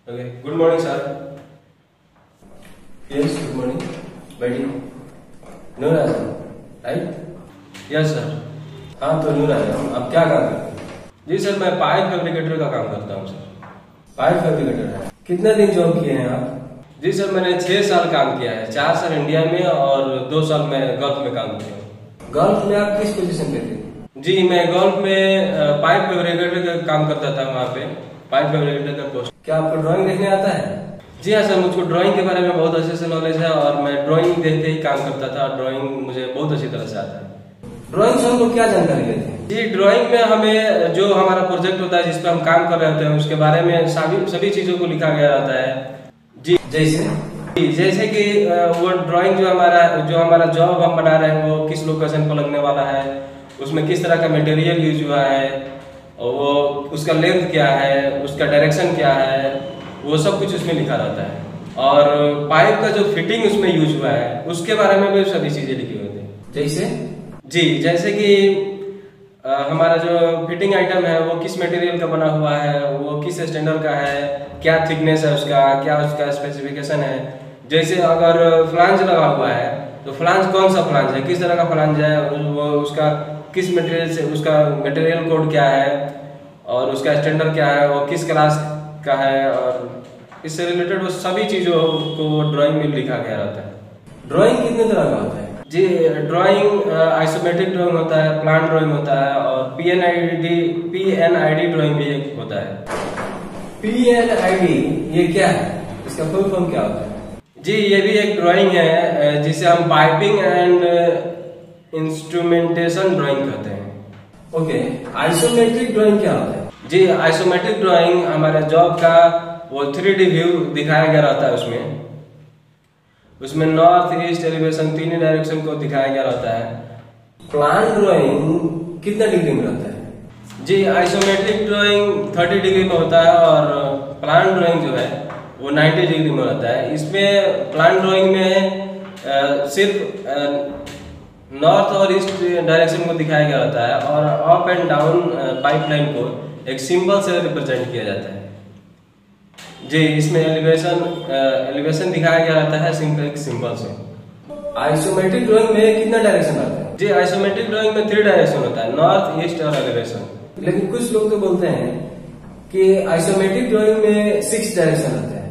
Okay. Good morning, sir. Yes, good morning. बैठिए। नूर आजम, right? Yes sir. हाँ तो नूर आजम, आप क्या काम करते हैं? जी सर, मैं पाइप फैब्रिकेटर का काम करता हूँ सर। पाइप फैब्रिकेटर है। कितने दिन जॉब किए हैं आप? जी सर, मैंने 6 साल काम किया है। 4 साल इंडिया में और 2 साल मैं गल्फ में काम किया हूँ। गल्फ में आप किस पोजीशन पे थे? जी, मैं गल्फ में पाइप फैब्रिकेटर का काम करता था वहाँ पे। पाइप फैब्रिकेटर का पोस्ट। क्या आपको ड्राइंग देखने आता है? जी हाँ सर, मुझको ड्राइंग के बारे में बहुत अच्छे से नॉलेज है और मैं ड्राइंग देख के ही काम करता था। ड्राइंग मुझे बहुत अच्छी तरह से आता है। ड्राइंग से हमको क्या जानकारी लेते हैं? जी, ड्राइंग में हमें जो हमारा प्रोजेक्ट होता है जिस पर हम काम कर रहे होते हैं उसके बारे में सभी चीजों को लिखा गया रहता है। जी जैसे कि वो ड्राइंग जो हमारा जॉब हम बना रहे हैं वो किस लोकेशन पर लगने वाला है, उसमें किस तरह का मटेरियल यूज हुआ है, वो उसका लेंथ क्या है, उसका डायरेक्शन क्या है, वो सब कुछ उसमें लिखा रहता है। और पाइप का जो फिटिंग उसमें यूज हुआ है उसके बारे में भी सभी चीजें लिखी हुई थी। जैसे कि हमारा जो फिटिंग आइटम है वो किस मटेरियल का बना हुआ है, वो किस स्टैंडर्ड का है, क्या थिकनेस है उसका, क्या उसका स्पेसिफिकेशन है। जैसे अगर फ्लांज लगा हुआ है तो फ्लांज कौन सा फ्लांज है, किस तरह का फ्लांज है, वो उसका किस मटेरियल से, उसका मटेरियल कोड क्या है और उसका स्टैंडर्ड क्या है, वो किस क्लास का है, और इससे रिलेटेड वो सभी चीजों को ड्राइंग में लिखा गया रहता है। ड्राइंग कितने तरह का होता है? जी, ड्राइंग आइसोमेट्रिक ड्राइंग होता है, प्लान ड्राइंग होता है और पीएनआईडी ड्राइंग भी एक होता है। पीएनआईडी ये क्या है, इसका फुल फॉर्म क्या होता है? जी, ये भी एक ड्राइंग है जिसे हम पाइपिंग एंड इंस्ट्रूमेंटेशन ड्राइंग कहते हैं। ओके, आइसोमेट्रिक ड्राइंग क्या होता है? जी, आइसोमेट्रिक ड्राइंग हमारे जॉब का वो 3D व्यू दिखाया गया रहता है। उसमें नॉर्थ ईस्ट एलिवेशन तीन डायरेक्शन को दिखाया गया रहता है। प्लान ड्राइंग कितना डिग्री में रहता है? जी, आइसोमेट्रिक ड्राइंग 30 डिग्री में होता है और प्लान ड्राइंग जो है वो 90 डिग्री में रहता है। इसमें प्लान ड्राइंग में सिर्फ नॉर्थ और ईस्ट डायरेक्शन को दिखाया गया रहता है और अप एंड डाउन पाइपलाइन को एक सिंबल से रिप्रेजेंट किया जाता है। जी, इसमें एलिवेशन दिखाया गया रहता है सिंबल से। आइसोमेट्रिक ड्राइंग में कितना डायरेक्शन आता है? जी, आइसोमेट्रिक ड्राइंग में 3 डायरेक्शन होता है, नॉर्थ ईस्ट और एलिवेशन। लेकिन कुछ लोग तो बोलते हैं कि आइसोमेट्रिक ड्राइंग में 6 डायरेक्शन आता है।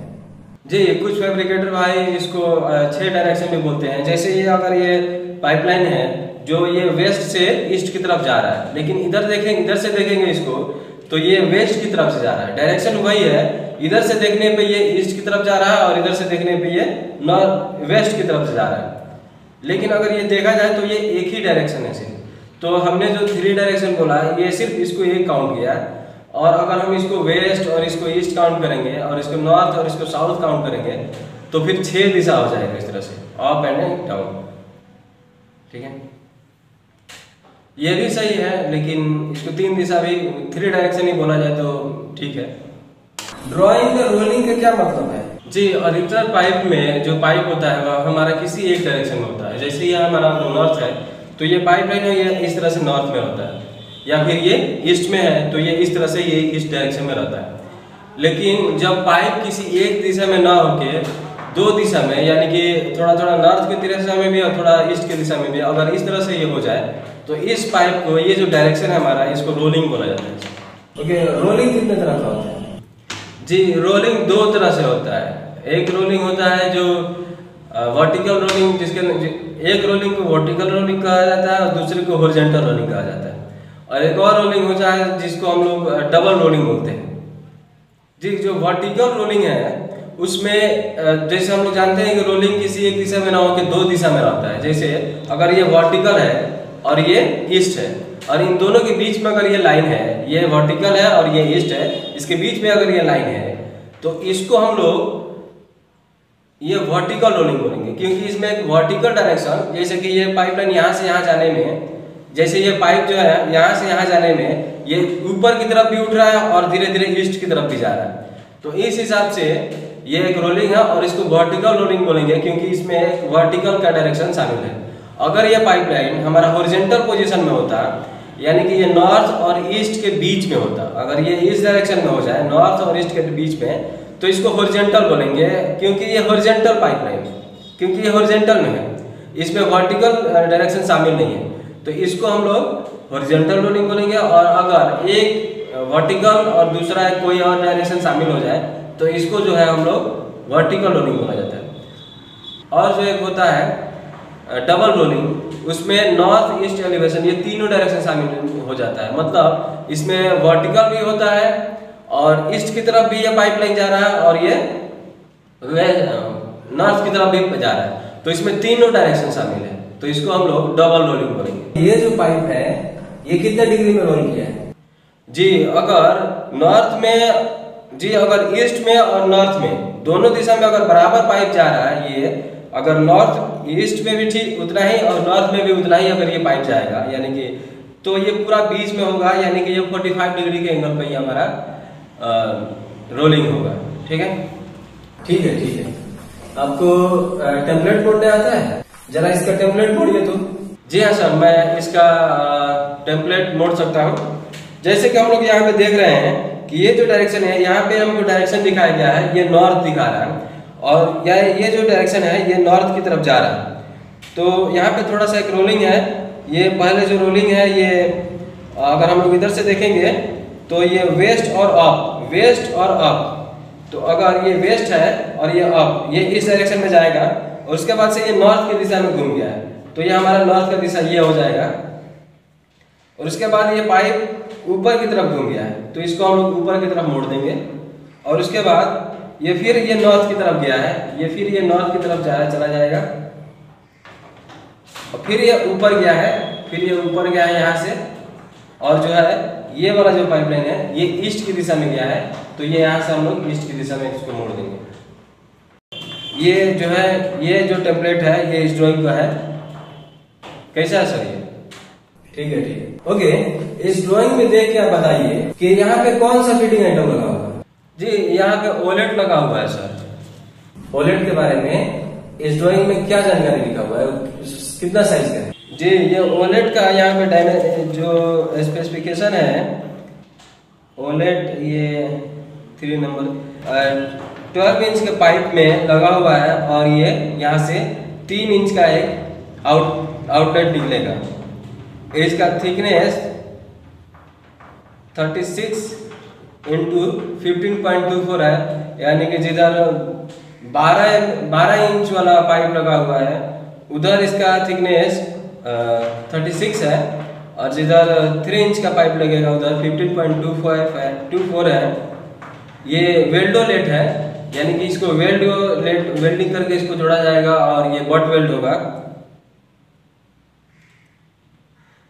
जी, कुछ फैब्रिकेटर भाई इसको 6 डायरेक्शन में बोलते हैं। जैसे ये अगर ये पाइपलाइन है जो ये वेस्ट से ईस्ट की तरफ जा रहा है, लेकिन इधर से देखेंगे इसको तो ये वेस्ट की तरफ से जा रहा है। डायरेक्शन वही है, इधर से देखने पे ये ईस्ट की तरफ जा रहा है और इधर से देखने पे ये नॉर्थ वेस्ट की तरफ से जा रहा है। लेकिन अगर ये देखा जाए तो ये एक ही डायरेक्शन है सिर्फ। तो हमने जो 3 डायरेक्शन बोला ये सिर्फ इसको एक काउंट किया, और अगर हम इसको वेस्ट और इसको ईस्ट काउंट करेंगे और इसको नॉर्थ और इसको साउथ काउंट करेंगे तो फिर 6 दिशा हो जाएगा इस तरह से, अप एंड डाउन। ठीक है, ये भी सही है, लेकिन इसको 3 दिशा भी 3 डायरेक्शन ही बोला जाए तो ठीक है। ड्राइंग में रोलिंग का क्या मतलब है? जी, ऑरिजिनल पाइप में जो पाइप होता है वह हमारा किसी एक डायरेक्शन में होता है। जैसे ये हमारा नॉर्थ है तो ये पाइपलाइन है, ये इस तरह से नॉर्थ में होता है, या फिर ये ईस्ट में है तो ये इस तरह से ये ईस्ट डायरेक्शन में रहता है। लेकिन जब पाइप किसी एक दिशा में ना होके 2 दिशा में, यानी कि थोड़ा थोड़ा नॉर्थ की दिशा में भी और थोड़ा ईस्ट की दिशा में भी, अगर इस तरह से ये हो जाए तो इस पाइप को, ये जो डायरेक्शन है हमारा, इसको रोलिंग बोला जाता है। ओके, रोलिंग कितने तरह का होता है? जी, रोलिंग 2 तरह से होता है। एक रोलिंग होता है जो वर्टिकल रोलिंग, एक रोलिंग को वर्टिकल रोलिंग कहा जाता है और दूसरे को हॉरिजॉन्टल रोलिंग कहा जाता है। और एक और रोलिंग होता है जिसको हम लोग डबल रोलिंग बोलते हैं। जी, जो वर्टिकल रोलिंग है उसमें जैसे हम लोग जानते हैं कि रोलिंग किसी एक दिशा में ना होकर 2 दिशा में रहता है। जैसे अगर ये वर्टिकल है और ये ईस्ट है और इन दोनों के बीच में अगर ये लाइन है, ये वर्टिकल है और ये ईस्ट है, इसके बीच में अगर ये लाइन है तो इसको हम लोग ये वर्टिकल रोलिंग बोलेंगे, क्योंकि इसमें एक वर्टिकल डायरेक्शन, जैसे कि ये पाइपलाइन यहाँ से यहाँ जाने में, जैसे ये पाइप जो है यहाँ से यहाँ जाने में ये ऊपर की तरफ भी उठ रहा है और धीरे धीरे ईस्ट की तरफ भी जा रहा है। तो इस हिसाब से ये एक रोलिंग है और इसको वर्टिकल रोलिंग बोलेंगे, क्योंकि इसमें एक वर्टिकल का डायरेक्शन शामिल है। अगर ये पाइपलाइन हमारा हॉरिजॉन्टल पोजीशन में होता, यानी कि ये नॉर्थ और ईस्ट के बीच में होता, अगर ये इस डायरेक्शन में हो जाए नॉर्थ और ईस्ट के बीच में, तो इसको हॉरिजॉन्टल बोलेंगे, क्योंकि ये हॉरिजॉन्टल पाइपलाइन है, क्योंकि ये हॉरिजॉन्टल में है, इसमें वर्टिकल डायरेक्शन शामिल नहीं है, तो इसको हम लोग हॉरिजॉन्टल रोलिंग बोलेंगे। और अगर एक वर्टिकल और दूसरा कोई और डायरेक्शन शामिल हो जाए तो इसको जो है हम लोग वर्टिकल रोलिंग बोला जाता है। और जो एक होता है डबल रोलिंग, उसमें नॉर्थ ईस्ट एलिवेशन, ये तीनों डायरेक्शन शामिल हो जाता है, मतलब इसमें वर्टिकल भी होता है और ईस्ट की तरफ भी ये पाइपलाइन जा रहा है और ये नॉर्थ की तरफ भी जा रहा है, तो इसमें तीनों डायरेक्शन शामिल है, तो इसको हम लोग डबल रोलिंग बोलेंगे। ये जो पाइप है ये कितने डिग्री में रोल किया है जी? अगर नॉर्थ में जी, अगर ईस्ट में और नॉर्थ में दोनों दिशा में अगर बराबर पाइप जा रहा है, ये अगर नॉर्थ ईस्ट में भी ठीक उतना ही और नॉर्थ में भी उतना ही अगर ये पाइप जाएगा, यानी कि तो ये पूरा बीच में होगा, यानी कि ये 45 डिग्री के एंगल पे ही हमारा रोलिंग होगा। ठीक है, ठीक है, ठीक है। आपको टेम्पलेट बोर्ड आता है? जरा इसका टेम्पलेट मोड़िए तो। जी हाँ सर, मैं इसका टेम्पलेट मोड़ सकता हूँ। जैसे कि हम लोग यहाँ पे देख रहे हैं कि ये जो डायरेक्शन है, यहाँ पे हमको डायरेक्शन दिखाया गया है, ये नॉर्थ दिखा रहा है, और ये जो डायरेक्शन है ये नॉर्थ की तरफ जा रहा है। तो यहाँ पे थोड़ा सा एक रोलिंग है, ये पहले जो रोलिंग है ये अगर हम लोग इधर से देखेंगे तो ये वेस्ट और अप, वेस्ट और अप, तो अगर ये वेस्ट है और ये अप, ये इस डायरेक्शन में जाएगा, और उसके बाद से ये नॉर्थ की दिशा में घूम गया है, तो ये हमारा नॉर्थ का दिशा ये हो जाएगा, और उसके बाद ये पाइप ऊपर की तरफ घूम गया है, तो इसको हम लोग ऊपर की तरफ मोड़ देंगे, और उसके बाद ये फिर ये नॉर्थ की तरफ गया है, ये फिर ये नॉर्थ की तरफ चला जाएगा, और फिर ये ऊपर गया है, फिर ये ऊपर गया है यहाँ से, और जो है ये वाला जो पाइपलाइन है ये ईस्ट की दिशा में गया है, तो ये यहाँ से हम लोग ईस्ट की दिशा में इसको मोड़ देंगे। ये जो है, ये जो टेम्पलेट है ये इस ड्राइंग का है। कैसा है सर ये? ठीक है, ठीक है, ओके। इस ड्राइंग में देख के आप बताइए कि यहाँ पे कौन सा फिटिंग आइटम लगा हुआ है? जी, यहाँ पे ओलेट लगा हुआ है सर। ओलेट के बारे में इस ड्राइंग में क्या जानकारी लिखा हुआ है, कितना साइज का है? जी, ये ओलेट का यहाँ पे जो स्पेसिफिकेशन है, ओलेट ये 3 नंबर 12 इंच के पाइप में लगा हुआ है, और ये यहाँ से 3 इंच का एक आउटलेट निकलेगा। इसका थिकनेस 36 इंटू 15.24 है, यानी कि जिधर 12 इंच वाला पाइप लगा हुआ है उधर इसका थिकनेस 36 है, और जिधर 3 इंच का पाइप लगेगा उधर 15.24 है। ये वेल्डोलेट है, यानी कि इसको वेल्डिंग करके इसको जोड़ा जाएगा, और ये बट वेल्ड होगा।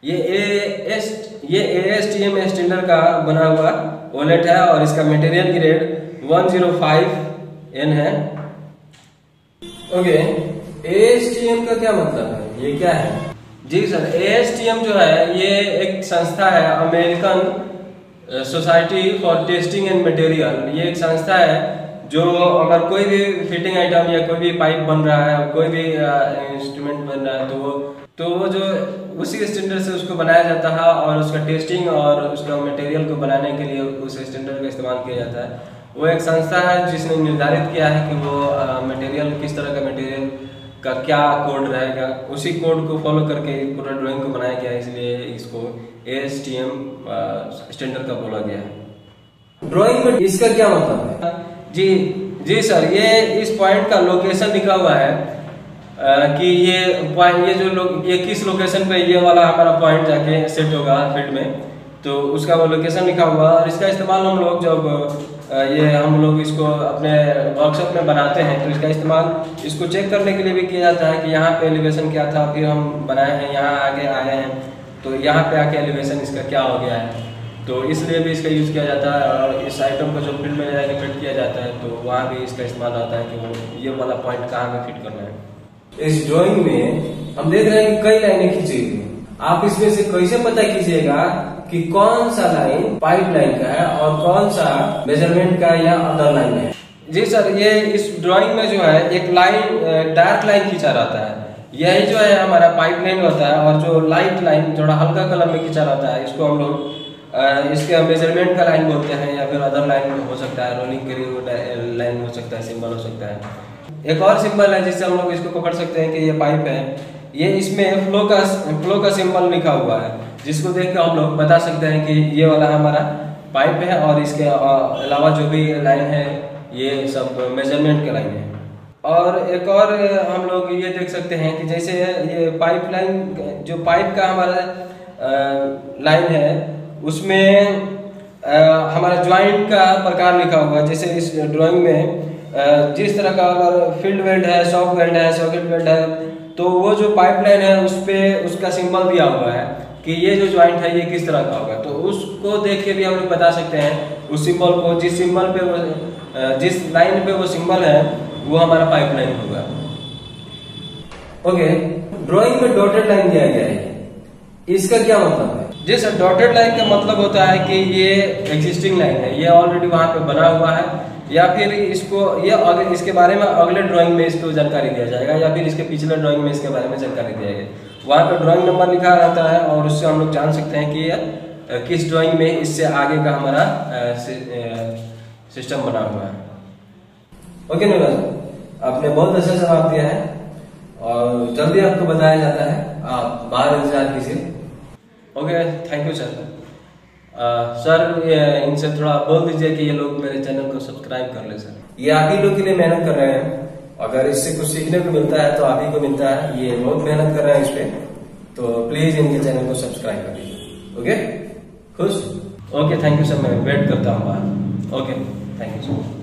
ये ASTM स्टैंडर्ड का बना हुआ ओलेट है, और इसका मटेरियल ग्रेड 105N है। ओके, ASTM का क्या मतलब है, ये क्या है? जी सर, ASTM जो है ये एक संस्था है, American society for testing and material. ये एक संस्था है जो अगर कोई भी फिटिंग आइटम या कोई भी पाइप बन रहा है, कोई भी इंस्ट्रूमेंट बन रहा है, तो वो जो उसी स्टैंडर्ड से उसको बनाया जाता है, और उसका टेस्टिंग और उसका मटेरियल को बनाने के लिए उस स्टैंडर्ड का इस्तेमाल किया जाता है। वो एक संस्था है जिसने निर्धारित किया है कि वो मटेरियल किस तरह का मटेरियल का क्या कोड रहेगा, उसी कोड को फॉलो करके पूरा ड्राइंग को बनाया गया है, इसलिए इसको ASTM स्टैंडर्ड का बोला गया है। ड्राइंग में इसका क्या मतलब है? जी सर, ये इस पॉइंट का लोकेशन लिखा हुआ है कि ये किस लोकेशन पे ये वाला हमारा पॉइंट जाके सेट होगा फील्ड में, तो उसका वो लोकेशन लिखा हुआ, और इसका इस्तेमाल हम लोग जब हम लोग इसको अपने वर्कशॉप में बनाते हैं तो इसका इस्तेमाल इसको चेक करने के लिए भी किया जाता है कि यहाँ पे एलिवेशन क्या था, फिर हम बनाए हैं, यहाँ आगे आए हैं तो यहाँ पे आके एलिवेशन इसका क्या हो गया है, तो इसलिए भी इसका यूज़ किया जाता है। और इस आइटम को जो फील्ड में जाके फिट किया जाता है तो वहाँ भी इसका इस्तेमाल होता है कि वो ये वाला पॉइंट कहाँ पे फिट करना है। इस ड्राइंग में हम देख रहे हैं कि कई लाइनें खींची हुई, आप इसमें से कैसे पता कीजिएगा कि कौन सा लाइन पाइप लाइन का है और कौन सा मेजरमेंट का या अदर लाइन है? जी सर, ये इस ड्राइंग में जो है एक लाइन डार्क लाइन खींचा रहता है, यही जो है हमारा पाइप लाइन होता है, और जो लाइट लाइन थोड़ा हल्का कलर में खींचा रहता है इसको हम लोग इसके मेजरमेंट का लाइन बोलते हैं या फिर अदर लाइन हो सकता है, रोलिंग करी हुई लाइन हो सकता है, सिंबल हो सकता है। एक और सिंबल है जिससे हम लोग इसको पकड़ सकते हैं कि ये पाइप है। ये इसमें फ्लो का सिंबल लिखा हुआ है, जिसको देख कर हम लोग बता सकते हैं कि ये वाला हमारा पाइप है और इसके अलावा जो भी लाइन है ये सब मेजरमेंट का लाइन है। और एक और हम लोग ये देख सकते हैं कि जैसे ये पाइप लाइन, जो पाइप का हमारा लाइन है उसमें हमारा ज्वाइंट का प्रकार लिखा हुआ है। जैसे इस ड्राइंग में जिस तरह का अगर फील्ड वेल्ड है, शॉक वेल्ड है, सॉकेट वेल्ड है, तो वो जो पाइप लाइन है उस पे उसका सिंबल दिया हुआ है कि ये जो ज्वाइंट है ये किस तरह का होगा। तो उसको देख के भी हम लोग बता सकते हैं उस सिंबल को, जिस सिंबल पे वो, जिस लाइन पे वो सिंबल है वो हमारा पाइप लाइन होगा। ओके, ड्राइंग में डॉटेड लाइन दिया गया है, इसका क्या मतलब है? जी सर, डॉटेड लाइन का मतलब होता है कि ये एग्जिस्टिंग लाइन है, ये ऑलरेडी वहां पे बना हुआ है, या फिर इसको ये अगर इसके बारे में अगले ड्राइंग में इसको जानकारी दिया जाएगा, या फिर इसके पिछले ड्राइंग में इसके बारे में जानकारी दिया जाएगा। वहाँ पे ड्राइंग नंबर लिखा रहता है और उससे हम लोग जान सकते हैं कि ये किस ड्राइंग में इससे आगे का हमारा सिस्टम बना हुआ है। ओके नूरा, आपने बहुत अच्छा जवाब दिया है और जल्दी आपको बताया जाता है, आप बाहर इंतजार कीजिए। Okay, thank you sir. Sir इनसे थोड़ा बोल दीजिए कि ये लोग मेरे चैनल को सब्सक्राइब कर ले सर। ये आप ही लोग के लिए मेहनत कर रहे हैं, अगर इससे कुछ सीखने को मिलता है तो आप ही को मिलता है। ये बहुत मेहनत कर रहे हैं इस पे, तो प्लीज इनके चैनल को सब्सक्राइब कर दीजिए। ओके, खुश? ओके, थैंक यू सर, मैं वेट करता हूँ बाहर। Okay, thank you sir.